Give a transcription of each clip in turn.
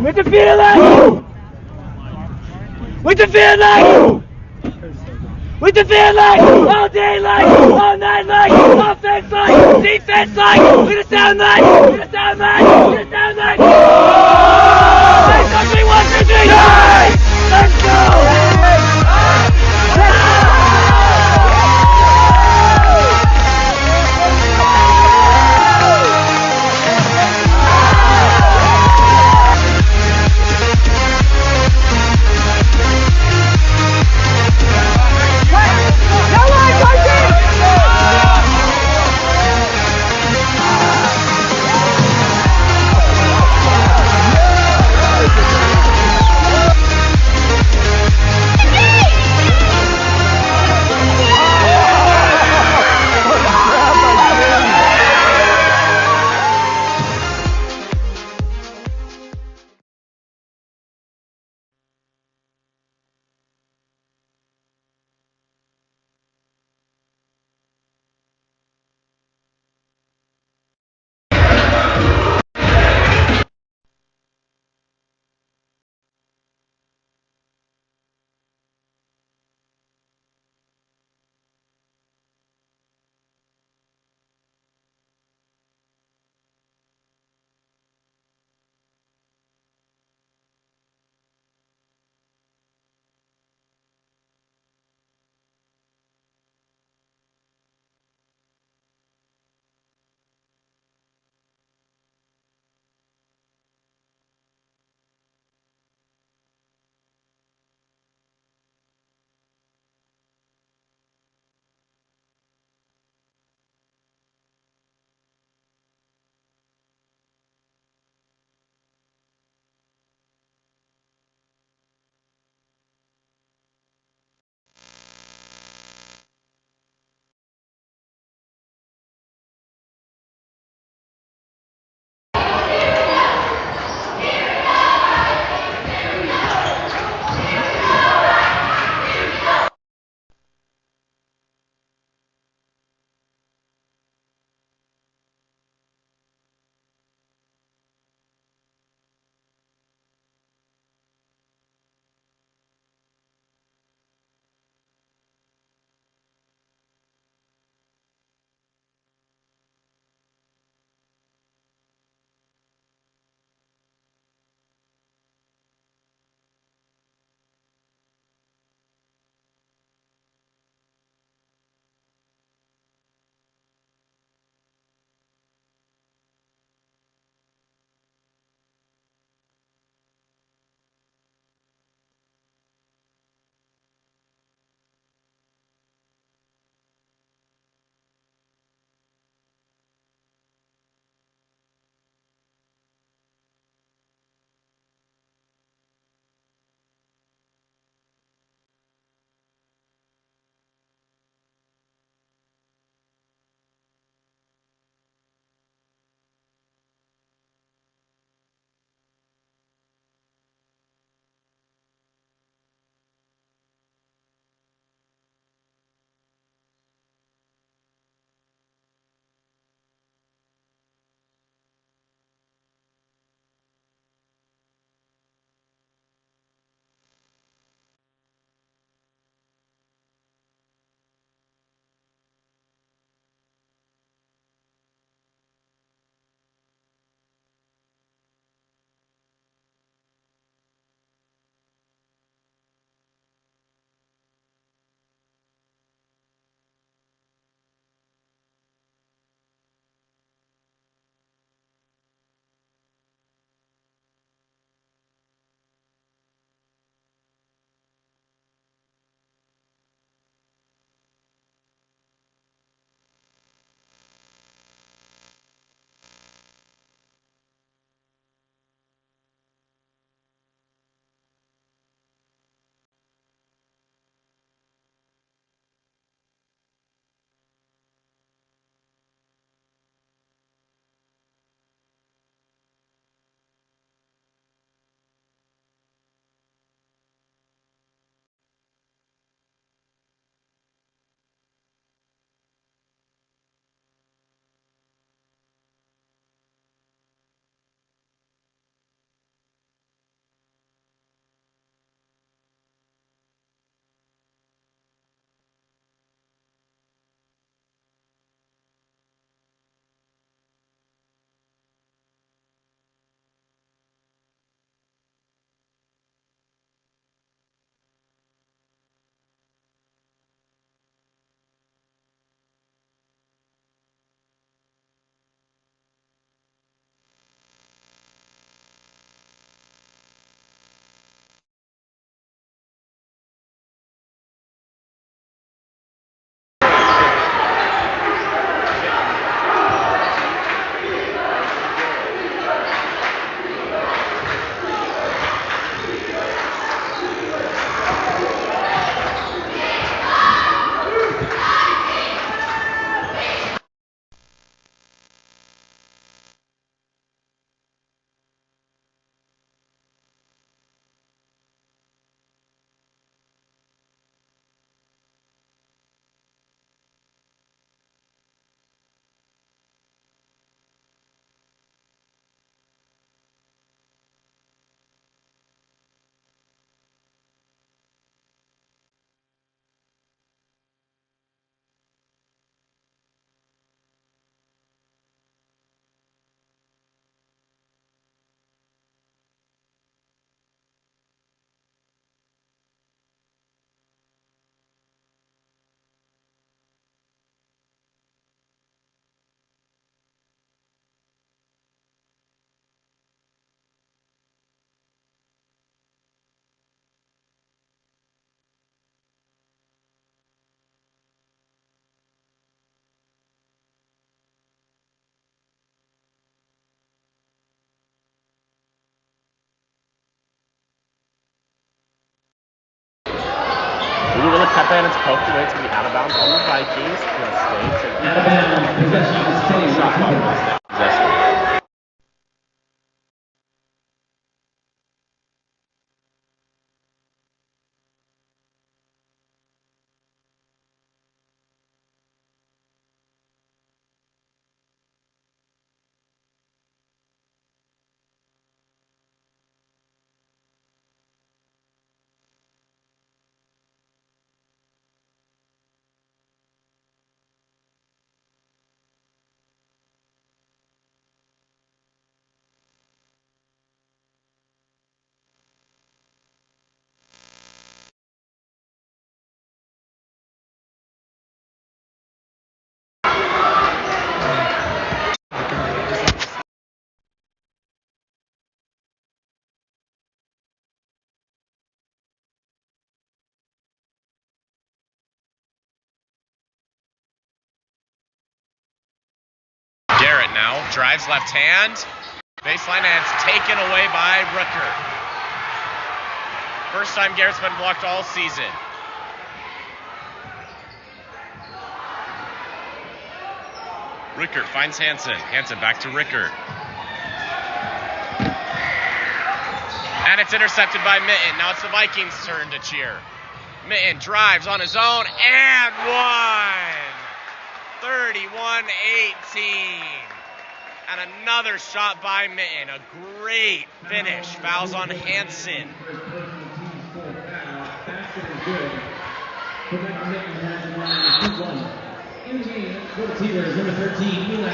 With the feeling! With the feeling! With the feeling! All day like, all night like, offense like, defense like, with a sound like, with a sound like, with a sound like. Say 3, 1, 2, 3, let's go! Kepe, and it's poked away. It's going to be out of bounds on the Vikings. It's going to stay. Out of bounds. Possession. Shot clock will stay. Possession. Garrett now drives left hand. Baseline, and it's taken away by Rooker. First time Garrett's been blocked all season. Ricker finds Hansen. Hansen back to Ricker. And it's intercepted by Mitten. Now it's the Vikings' turn to cheer. Mitten drives on his own and one. 31-18. And another shot by Mitten. A great finish. Fouls on Hansen.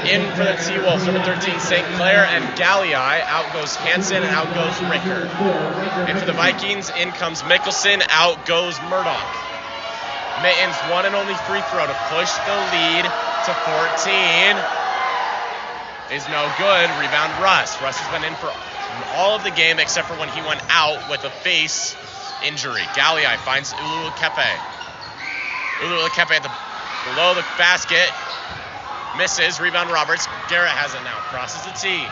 In for the T-Wolves, number 13, St. Clair and Galliai. Out goes Hansen and out goes Ricker. In for the Vikings, in comes Mickelson, out goes Murdoch. Mitten's one and only free throw to push the lead to 14 is no good. Rebound Russ. Russ has been in for all of the game except for when he went out with a face injury. Galliai finds Uluikepe. Uluikepe below the basket. Misses. Rebound Roberts. Garrett has it now. Crosses the T.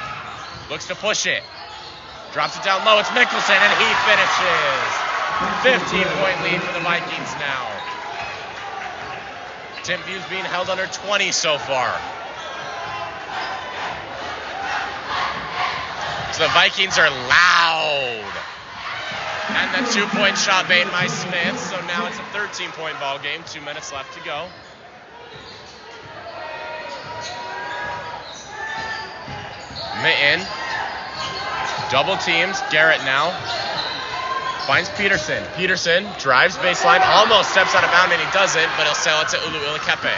Looks to push it. Drops it down low. It's Mickelson and he finishes. 15-point lead for the Vikings now. Timpview's being held under 20 so far. So the Vikings are loud. And the 2-point shot made by Smith. So now it's a 13-point ball game. 2 minutes left to go. Mitten. Double teams. Garrett now. Finds Peterson. Peterson drives baseline. Almost steps out of bounds and he doesn't. But he'll sail it to Uluikepe.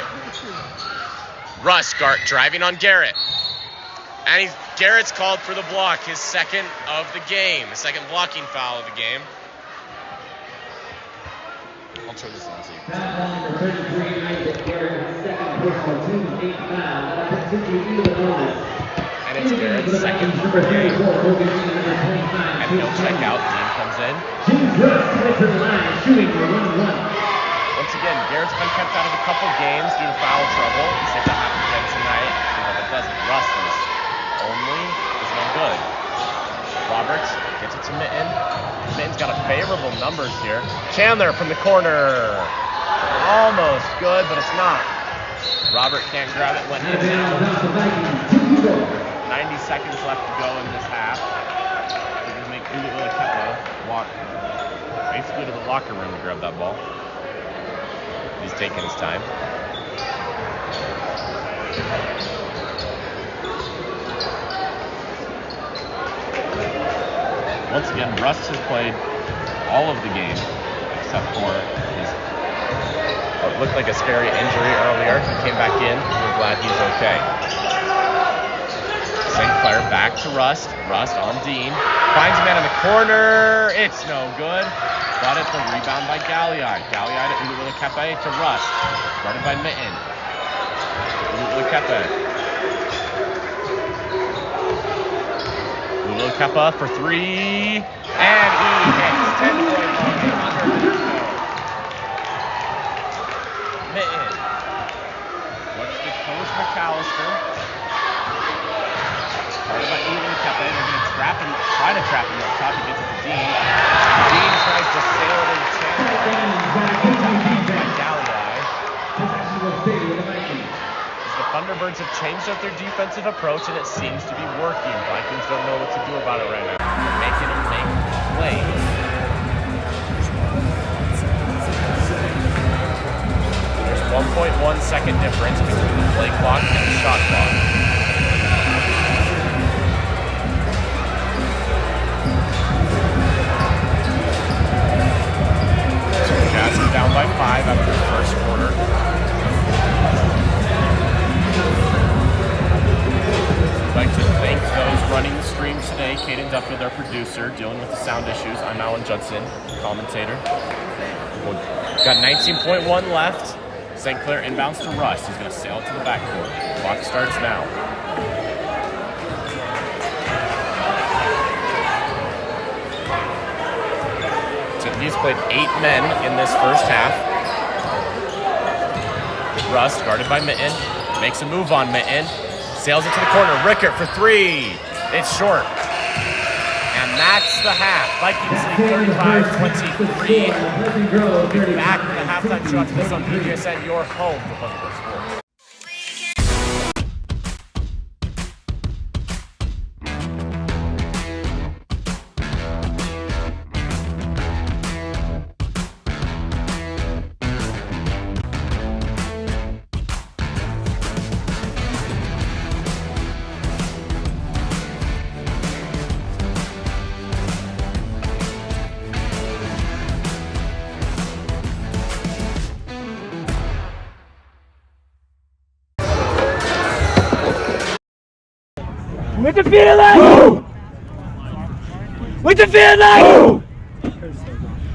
Russ driving on Garrett. And Garrett's called for the block, his second of the game, the second blocking foul of the game. I'll turn this on so you can and it's Garrett's second of the game. And he'll check out, Dean comes in. Once again, Garrett's been kept out of a couple games due to foul trouble. We'll see if that happens again tonight. See if it doesn't. Russ only is no good. Roberts gets it to Mitten. Mitten's got a favorable numbers here. Chandler from the corner. Almost good, but it's not. Robert can't grab it when in now. 90 seconds left to go in this half. We're going to make Uluikepe walk basically to the locker room to grab that ball. He's taking his time. Once again, Russ has played all of the game except for his what looked like a scary injury earlier. He came back in. We're glad he's okay. St. Clair back to Rust. Rust on Dean. Finds a man in the corner. It's no good. But it's a rebound by Galliai. Galliai to Uluikepe to Rust. Guarded by Mitten. Uluikepe. Uluikepe for three, and he hits. 10-point ball game under a minute to go. Mitten looks to Coach McAllister. Started by Uluikepe. They're going to try to trap him up top. He gets it to Dean. Dean tries to sail it into Chandler. Thunderbirds have changed up their defensive approach, and it seems to be working. Vikings don't know what to do about it right now. They're making them make plays. There's 1.1 second difference between the play clock and the shot clock. Jazz is down by 5 after the first quarter. I'd like to thank those running the stream today. Caden Duffield, our producer, dealing with the sound issues. I'm Alan Judson, commentator. We've got 19.1 left. St. Clair inbounds to Russ. He's going to sail to the backcourt. Clock starts now. Timpview's played 8 men in this first half. Russ, guarded by Mitten, makes a move on Mitten. Sails it to the corner. Rickert for 3. It's short. And that's the half. Vikings lead 35-23. We'll be back with the halftime show after this on BGSN, your home for Pleasant Sports. With the feeling! With the feeling!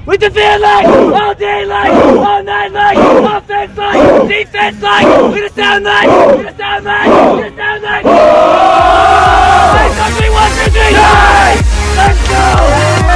With the feeling! All day like, all night like, offense like, defense like, with a sound like, with a sound like, with a sound like. Let's go, 3, 1, 2, 3, let's go!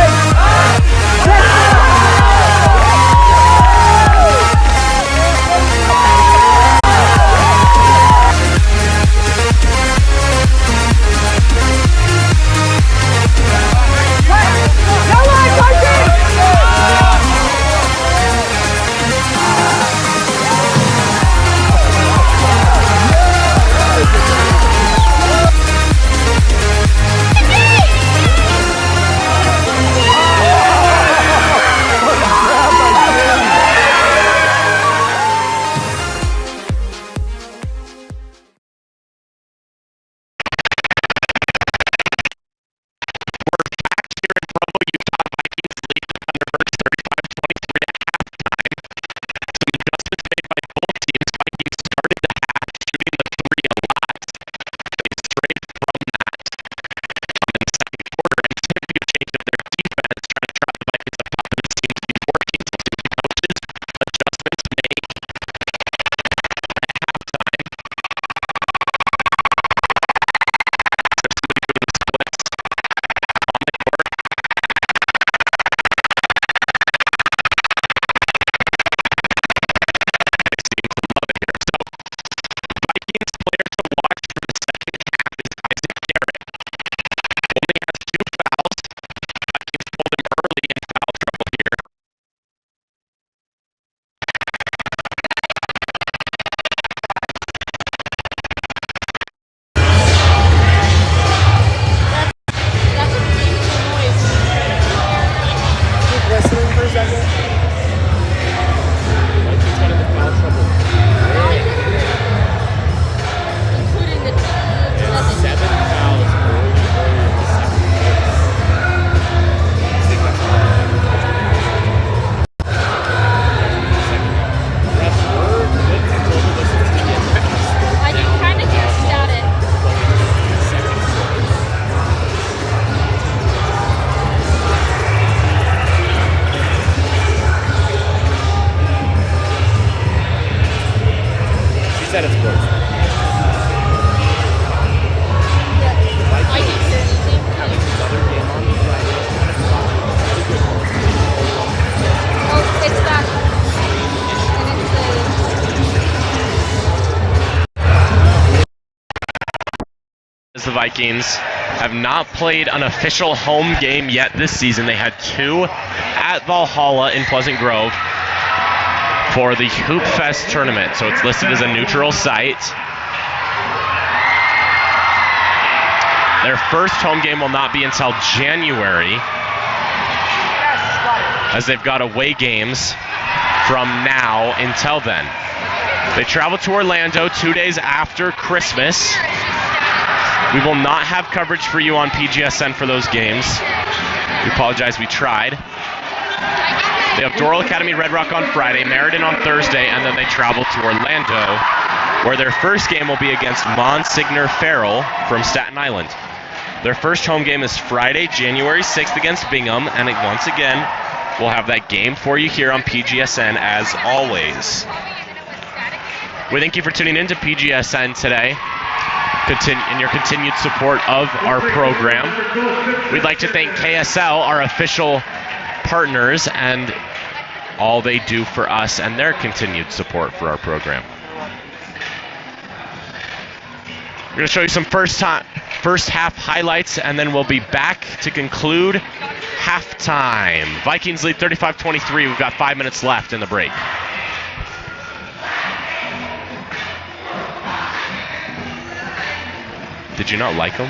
said it's close. It's back. The Vikings have not played an official home game yet this season. They had two at Valhalla in Pleasant Grove for the Hoop Fest tournament. So it's listed as a neutral site. Their first home game will not be until January, as they've got away games from now until then. They travel to Orlando 2 days after Christmas. We will not have coverage for you on PGSN for those games. We apologize, we tried. They have Doral Academy Red Rock on Friday, Meriden on Thursday, and then they travel to Orlando, where their first game will be against Monsignor Farrell from Staten Island. Their first home game is Friday, January 6th against Bingham, and once again, we'll have that game for you here on PGSN as always. We thank you for tuning in to PGSN today and your continued support of our program. We'd like to thank KSL, our official partners, and all they do for us and their continued support for our program. We're going to show you some first half highlights, and then we'll be back to conclude halftime. Vikings lead 35-23. We've got 5 minutes left in the break. Did you not like them?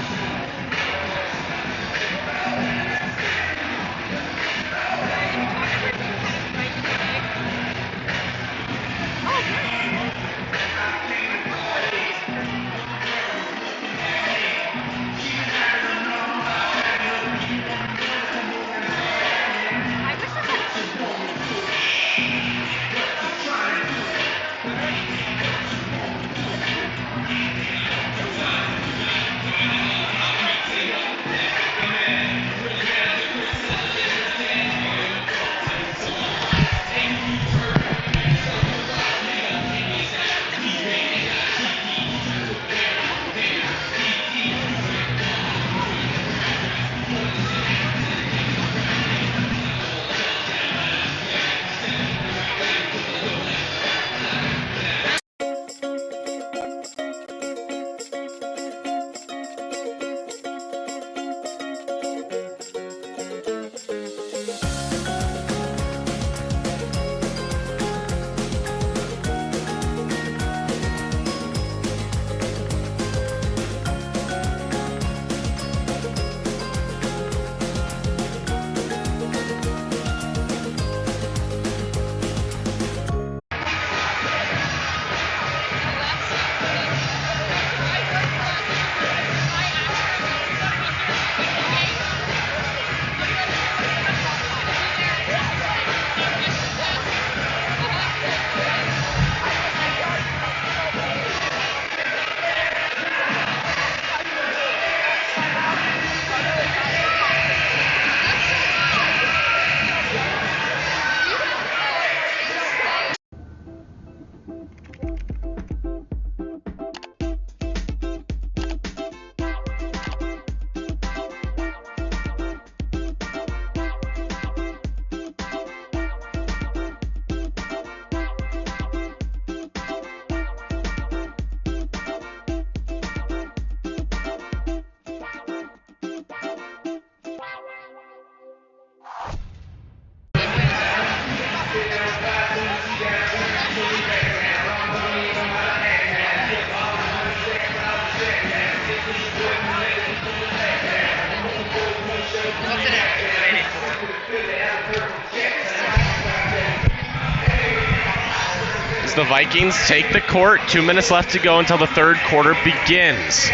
The Vikings take the court. 2 minutes left to go until the third quarter begins.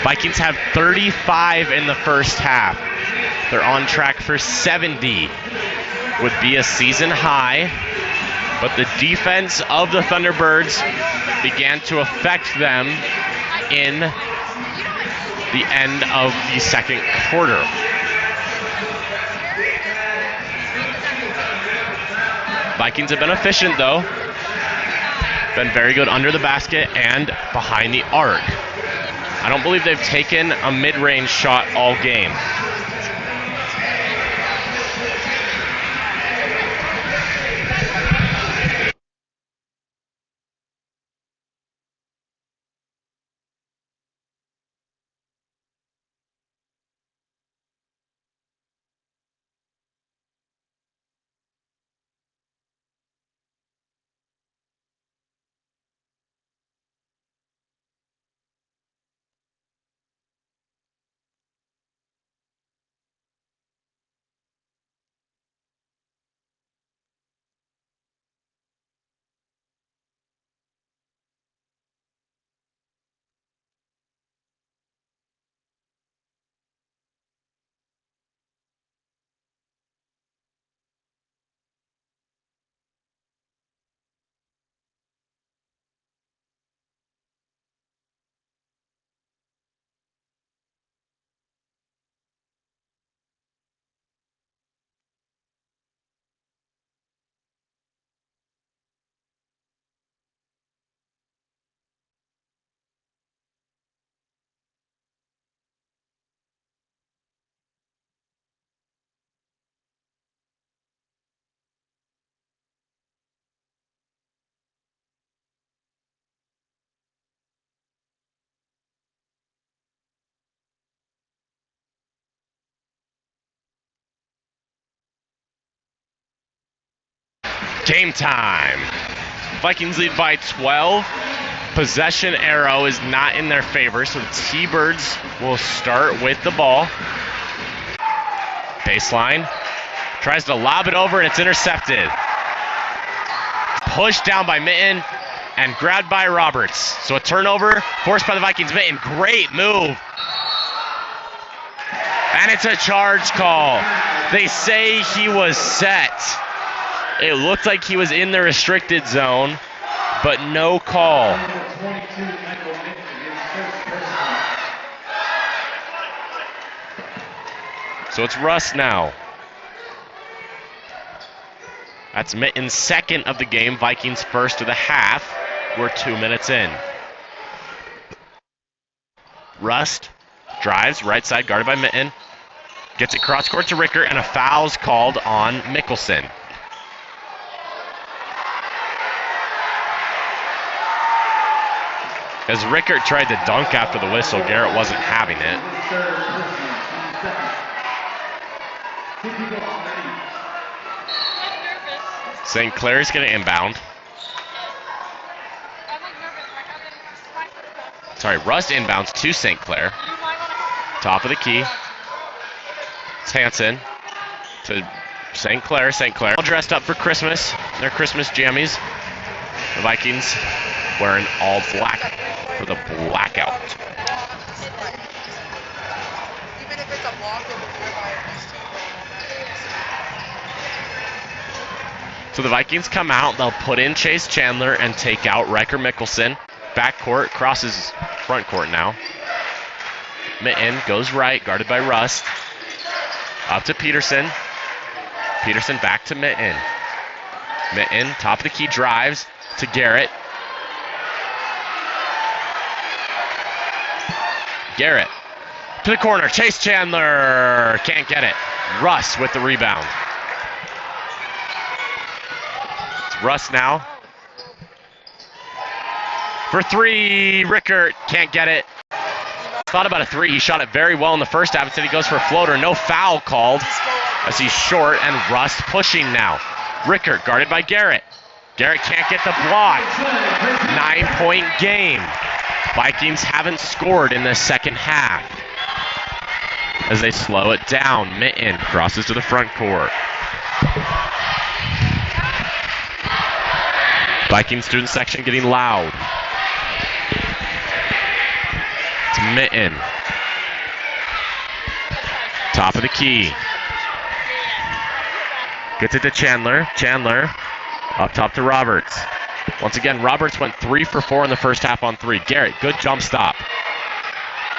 Vikings have 35 in the first half. They're on track for 70. Would be a season high, but the defense of the Thunderbirds began to affect them in the end of the second quarter. Vikings have been efficient though. Been very good under the basket and behind the arc. I don't believe they've taken a mid-range shot all game. Game time. Vikings lead by 12. Possession arrow is not in their favor, so the T-Birds will start with the ball. Baseline. Tries to lob it over, and it's intercepted. Pushed down by Mitten and grabbed by Roberts. So a turnover forced by the Vikings. Mitten, great move. And it's a charge call. They say he was set. It looked like he was in the restricted zone, but no call. So it's Russ now. That's Mitten's second of the game. Vikings first of the half. We're 2 minutes in. Rust drives right side, guarded by Mitten. Gets it cross court to Ricker, and a foul's called on Mickelson. As Rickert tried to dunk after the whistle, Garrett wasn't having it. St. Clair's going to inbound. Sorry, Rust inbounds to St. Clair. Top of the key. It's Hansen to St. Clair. St. Clair all dressed up for Christmas. Their Christmas jammies. The Vikings wearing all black for the blackout. Even if it's a block, it would be by at least 2. So the Vikings come out, they'll put in Chase Chandler and take out Riker Mickelson. Backcourt, crosses front court now. Mitten goes right, guarded by Rust. Up to Peterson. Peterson back to Mitten. Mitten, top of the key, drives to Garrett. Garrett to the corner, Chase Chandler, can't get it. Russ with the rebound. It's Russ now. For three, Rickert can't get it. Thought about a three, he shot it very well in the first half. Instead he goes for a floater, no foul called as he's short, and Rust pushing now. Rickert guarded by Garrett. Garrett can't get the block. 9-point game. Vikings haven't scored in the second half. As they slow it down, Mitten crosses to the front court. Viking student section getting loud. It's Mitten. Top of the key. Gets it to Chandler. Chandler up top to Roberts. Once again, Roberts went 3 for 4 in the first half on 3. Garrett, good jump stop.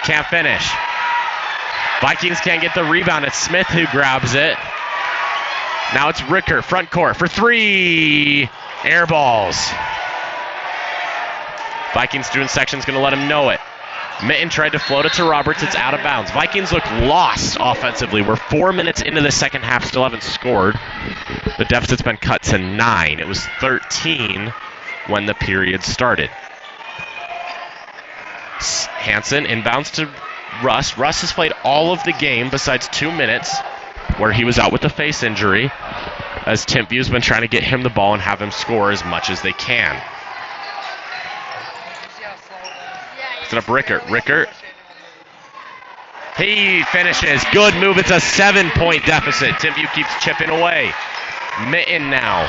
Can't finish. Vikings can't get the rebound. It's Smith who grabs it. Now it's Ricker, front court for 3. Air balls. Vikings student section's going to let him know it. Mitten tried to float it to Roberts. It's out of bounds. Vikings look lost offensively. We're 4 minutes into the second half, still haven't scored. The deficit's been cut to 9. It was 13 when the period started. Hansen inbounds to Russ. Russ has played all of the game besides 2 minutes where he was out with a face injury, as Timpview's been trying to get him the ball and have him score as much as they can. Set up Rickert. Rickert. He finishes. Good move. It's a 7-point deficit. Timpview keeps chipping away. Mitten now.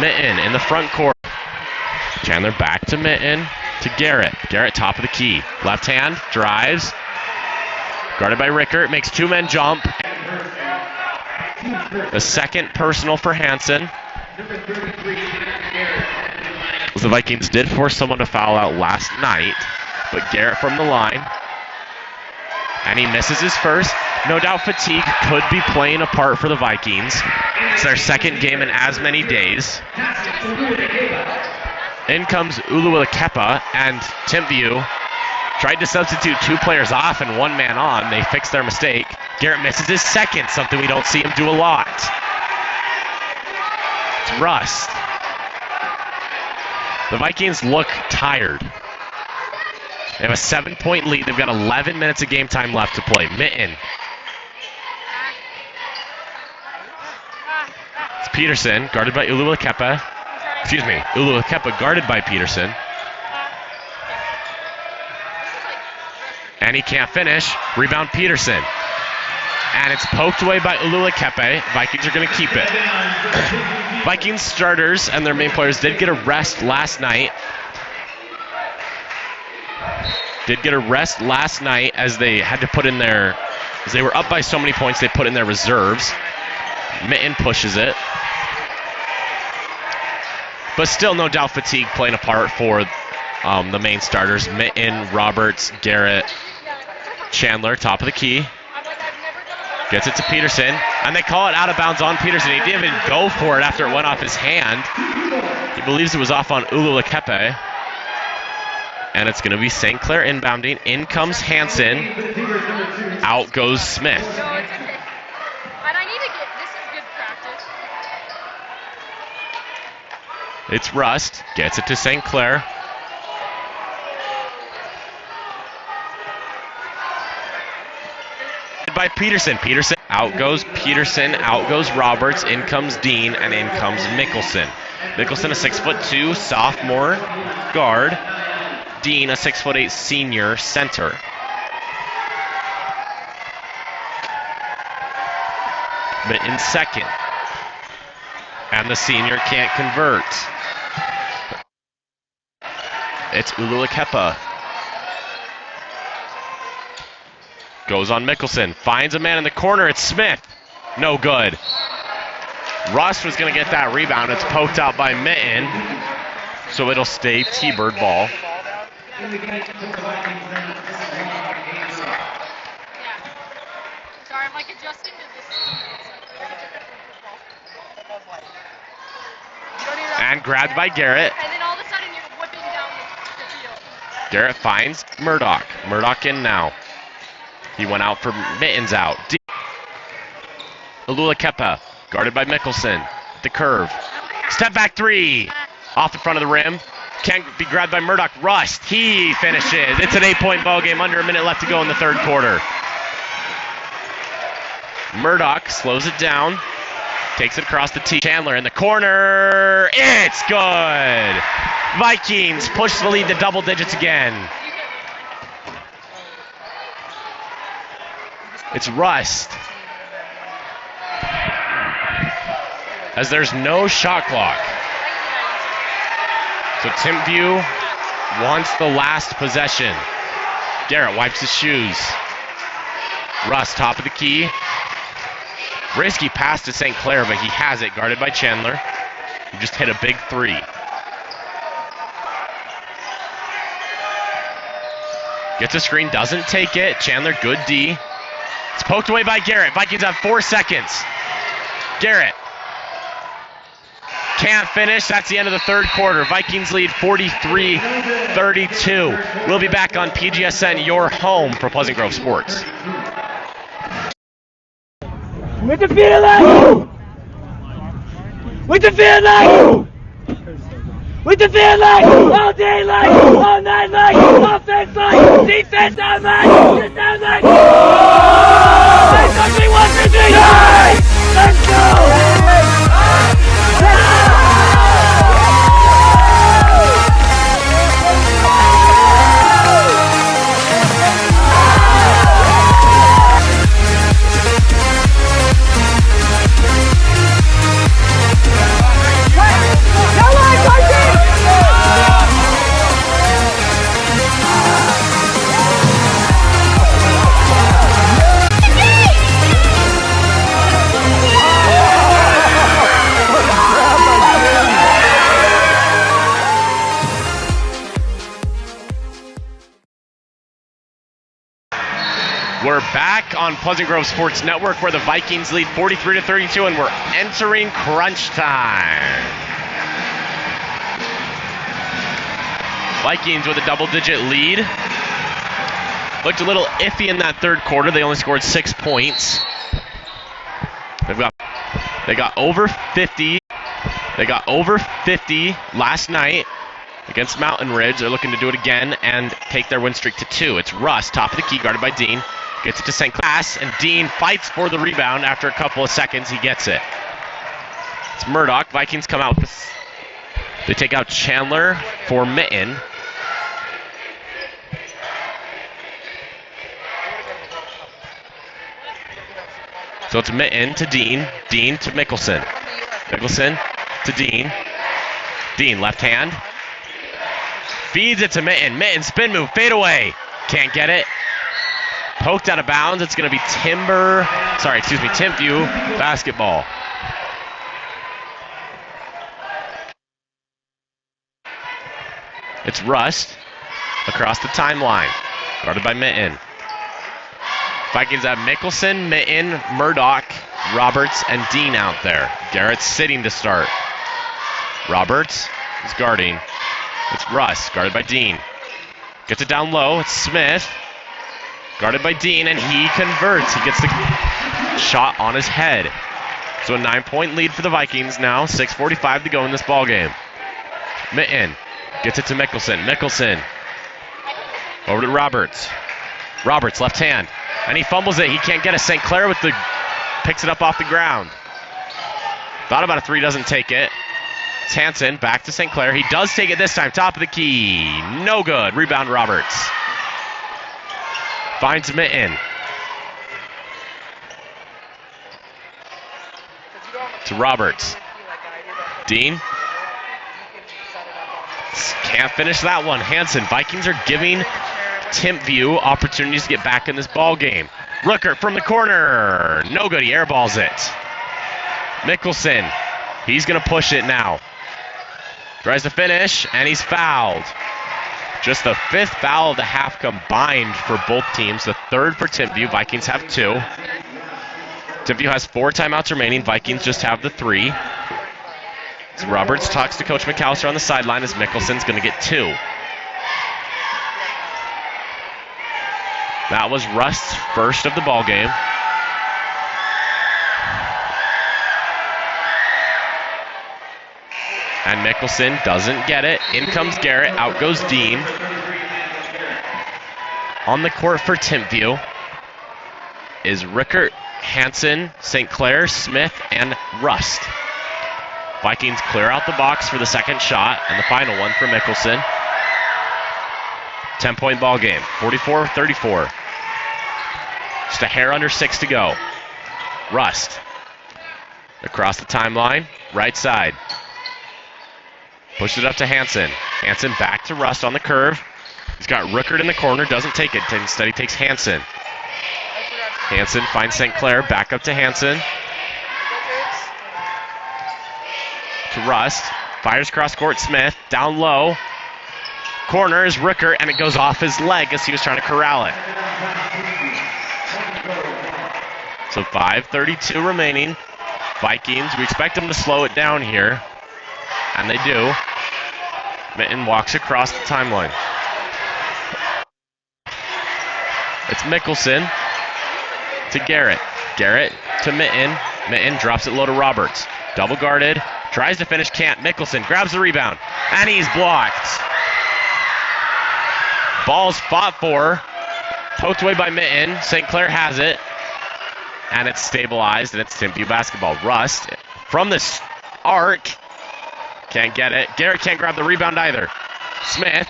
Mitten in the front court. Chandler back to Mitten to Garrett. Garrett top of the key. Left hand. Drives. Guarded by Rickert. Makes 2 men jump. The second personal for Hansen. The Vikings did force someone to foul out last night, but Garrett from the line, and he misses his first. No doubt fatigue could be playing a part for the Vikings. It's their second game in as many days. In comes Uluwikepa, and Timpview tried to substitute 2 players off and 1 man on. They fixed their mistake. Garrett misses his second, something we don't see him do a lot. It's Rust. The Vikings look tired. They have a 7-point lead. They've got 11 minutes of game time left to play. Mitten. It's Peterson, guarded by Uluakepa. Excuse me, Uluakepa guarded by Peterson. And he can't finish. Rebound Peterson. And it's poked away by Uluakepa. Vikings are going to keep it. Vikings starters and their main players did get a rest last night. As they had to put in their, as they were up by so many points, they put in their reserves. Mitten pushes it. But still, no doubt, fatigue playing a part for the main starters. Mitten, Roberts, Garrett, Chandler, top of the key. Gets it to Peterson, and they call it out of bounds on Peterson. He didn't even go for it after it went off his hand. He believes it was off on Uluakepa. And it's going to be St. Clair inbounding. In comes Hansen. Out goes Smith. No, it's okay. And I need to get, this is good practice. It's Rust. Gets it to St. Clair. By Peterson. Out goes Peterson. Out goes Roberts. In comes Dean. And in comes Mickelson. Mickelson, a 6'2" sophomore guard. Dean, a 6'8" senior center. But in second. And the senior can't convert. It's Uluakepa. Goes on Mickelson. Finds a man in the corner. It's Smith. No good. Rust was going to get that rebound. It's poked out by Mitten. So it'll stay T-Bird ball. Yeah. Sorry, I'm like adjusting to this. And grabbed by Garrett. And then all of a sudden you're whipping down the field. Garrett finds Murdoch. Murdoch in now. He went out for Mittens out. Uluakepa, guarded by Mickelson. The curve. Step back three. Off the front of the rim. Can't be grabbed by Murdoch. Rust, he finishes. It's an 8-point ball game, under a minute left to go in the third quarter. Murdoch slows it down. Takes it across the tee. Chandler in the corner. It's good. Vikings push the lead to double digits again. It's Rust. As there's no shot clock. So Timpview wants the last possession. Garrett wipes his shoes. Rust, top of the key. Risky pass to St. Clair, but he has it, guarded by Chandler. He just hit a big three. Gets a screen, doesn't take it. Chandler, good D. It's poked away by Garrett. Vikings have 4 seconds. Garrett. Can't finish. That's the end of the third quarter. Vikings lead 43-32. We'll be back on PGSN, your home for Pleasant Grove Sports. With the feeling! With the feeling! With the feeling! All day like, all night like, offense like, defense down like, just down like. Something 1, 2, 3, let's go! We're back on Pleasant Grove Sports Network, where the Vikings lead 43-32, and we're entering crunch time. Vikings with a double-digit lead. Looked a little iffy in that third quarter. They only scored 6 points. They got over 50. They got over 50 last night against Mountain Ridge. They're looking to do it again and take their win streak to 2. It's Russ, top of the key, guarded by Dean. Gets it to St. Clair, and Dean fights for the rebound. After a couple of seconds, he gets it. It's Murdoch. Vikings come out. They take out Chandler for Mitten. So it's Mitten to Dean. Dean to Mickelson. Mickelson to Dean. Dean, left hand. Feeds it to Mitten. Mitten, spin move, fade away. Can't get it. Poked out of bounds. It's going to be Timpview basketball. It's Rust across the timeline. Guarded by Mitten. Vikings have Mickelson, Mitten, Murdoch, Roberts, and Dean out there. Garrett's sitting to start. Roberts is guarding. It's Russ, guarded by Dean. Gets it down low. It's Smith, guarded by Dean, and he converts. He gets the shot on his head. So a 9-point lead for the Vikings now. 6:45 to go in this ball game. Mitten gets it to Mickelson. Mickelson over to Roberts. Roberts, left hand. And he fumbles it. He can't get it. St. Clair picks it up off the ground. Thought about a three, doesn't take it. It's Hansen, back to St. Clair. He does take it this time. Top of the key. No good. Rebound Roberts. Finds Mitten. To Roberts. Dean. Can't finish that one. Hansen. Vikings are giving Timpview opportunities to get back in this ball game. Rooker from the corner. No good. He airballs it. Mickelson. He's going to push it now. Tries to finish, and he's fouled. Just the 5th foul of the half combined for both teams. The 3rd for Timpview. Vikings have 2. Timpview has 4 timeouts remaining. Vikings just have the 3. So Roberts talks to Coach McAllister on the sideline as Mickelson's going to get 2. That was Rust's first of the ball game. And Mickelson doesn't get it. In comes Garrett. Out goes Dean. On the court for Timpview is Rickert, Hansen, St. Clair, Smith, and Rust. Vikings clear out the box for the second shot and the final one for Mickelson. 10-point ball game. 44-34. Just a hair under 6 to go. Rust. Across the timeline. Right side. Pushed it up to Hansen. Hansen back to Rust on the curve. He's got Rickert in the corner. Doesn't take it. Instead, he takes Hansen. Hansen finds St. Clair. Back up to Hansen. To Rust. Fires cross court. Smith. Down low. Corner is Rickert, and it goes off his leg as he was trying to corral it. So 5:32 remaining. Vikings, we expect them to slow it down here. And they do. Mitten walks across the timeline. It's Mickelson to Garrett. Garrett to Mitten. Mitten drops it low to Roberts. Double guarded. Tries to finish, can't. Mickelson grabs the rebound. And he's blocked. Ball's fought for. Poked away by Mitten. St. Clair has it. And it's stabilized, and it's Timpview basketball. Rust from this arc. Can't get it. Garrett can't grab the rebound either. Smith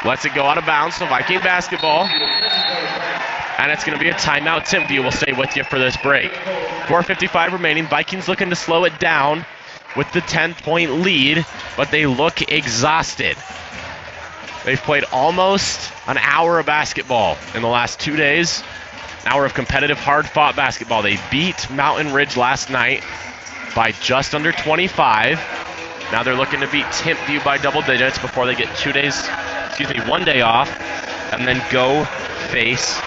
lets it go out of bounds, so Viking basketball. And it's going to be a timeout. Timpview will stay with you for this break. 4:55 remaining. Vikings looking to slow it down with the 10-point lead, but they look exhausted. They've played almost an hour of basketball in the last 2 days. An hour of competitive, hard-fought basketball. They beat Mountain Ridge last night by just under 25. Now they're looking to beat Timpview by double digits before they get 1 day off, and then go face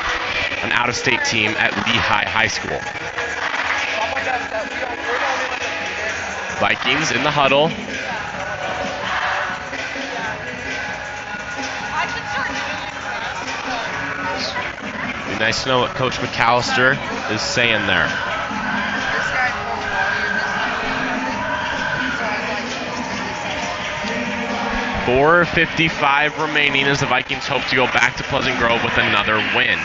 an out-of-state team at Lehigh High School. Vikings in the huddle. Be nice to know what Coach McAllister is saying there. 4:55 remaining as the Vikings hope to go back to Pleasant Grove with another win.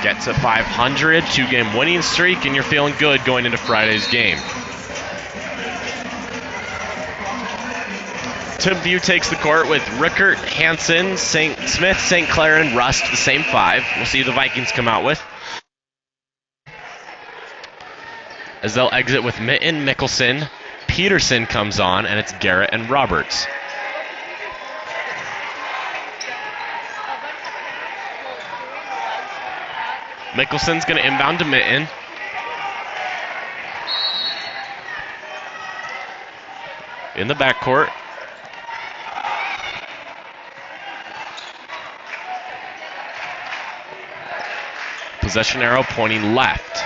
Get to 500, 2-game winning streak, and you're feeling good going into Friday's game. Timpview takes the court with Rickert, Hansen, Smith, St. Clair, and Rust, the same 5. We'll see who the Vikings come out with. As they'll exit with Mitten, Mickelson, Peterson comes on, and it's Garrett and Roberts. Mickelson's going to inbound to Mitten. In the backcourt. Possession arrow pointing left.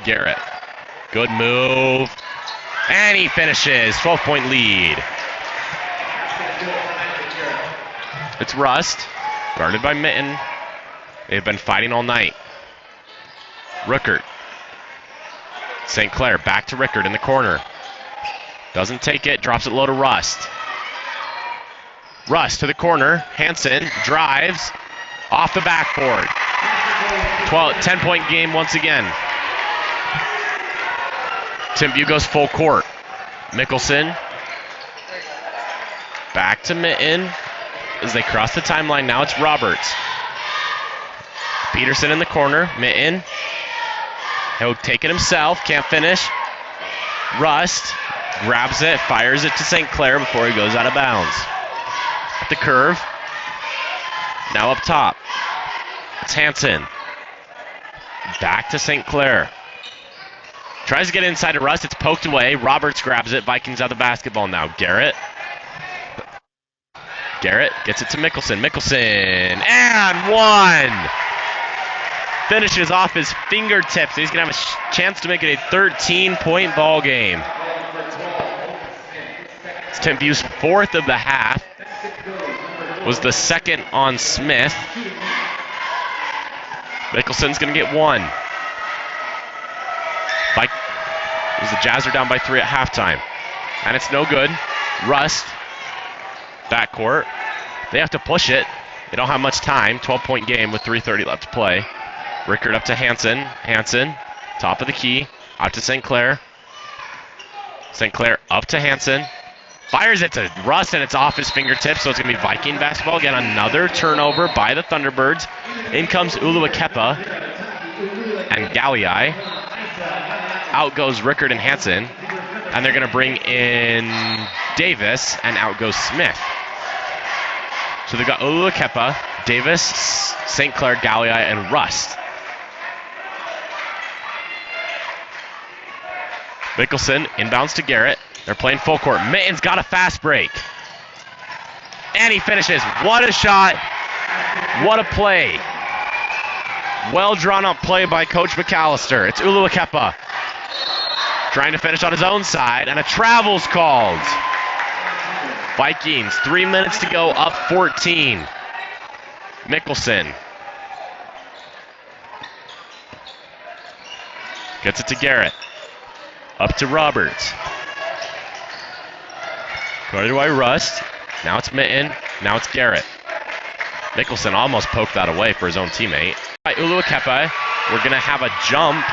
Garrett. Good move. And he finishes. 12-point lead. It's Rust. Guarded by Mitten. They've been fighting all night. Rickert. St. Clair back to Rickert in the corner. Doesn't take it. Drops it low to Rust. Rust to the corner. Hansen drives. Off the backboard. 10-point game once again. Timpview goes full court. Mickelson. Back to Mitten. As they cross the timeline, now it's Roberts. Peterson in the corner. Mitten. He'll take it himself. Can't finish. Rust grabs it, fires it to St. Clair before he goes out of bounds. At the curve. Now up top. It's Hansen. Back to St. Clair. Tries to get inside to Rust. It's poked away. Roberts grabs it. Vikings out the basketball now. Garrett. Garrett gets it to Mickelson. Mickelson. And one. Finishes off his fingertips. He's going to have a chance to make it a 13-point ball game. It's Timpview's 4th of the half. Was the 2nd on Smith. Mickelson's going to get 1. The Jazz are down by 3 at halftime. And it's no good. Rust. Backcourt. They have to push it. They don't have much time. 12-point game with 3:30 left to play. Rickert up to Hansen. Hansen, top of the key. Out to St. Clair. St. Clair up to Hansen. Fires it to Rust, and it's off his fingertips, so it's going to be Viking basketball. Again, another turnover by the Thunderbirds. In comes Uluakepa and Galliai. Out goes Rickert and Hansen. And they're going to bring in Davis, and out goes Smith. So they've got Uluakepa, Davis, St. Clair, Galliai, and Rust. Mickelson inbounds to Garrett. They're playing full court. Mitten's got a fast break. And he finishes. What a shot. What a play. Well drawn up play by Coach McAllister. It's Uluakepa trying to finish on his own side, and a travel's called. Vikings, 3 minutes to go, up 14. Mickelson gets it to Garrett. Up to Roberts. Guarded by Rust. Now it's Mitten. Now it's Garrett. Mickelson almost poked that away for his own teammate. By Uluakepa, we're going to have a jump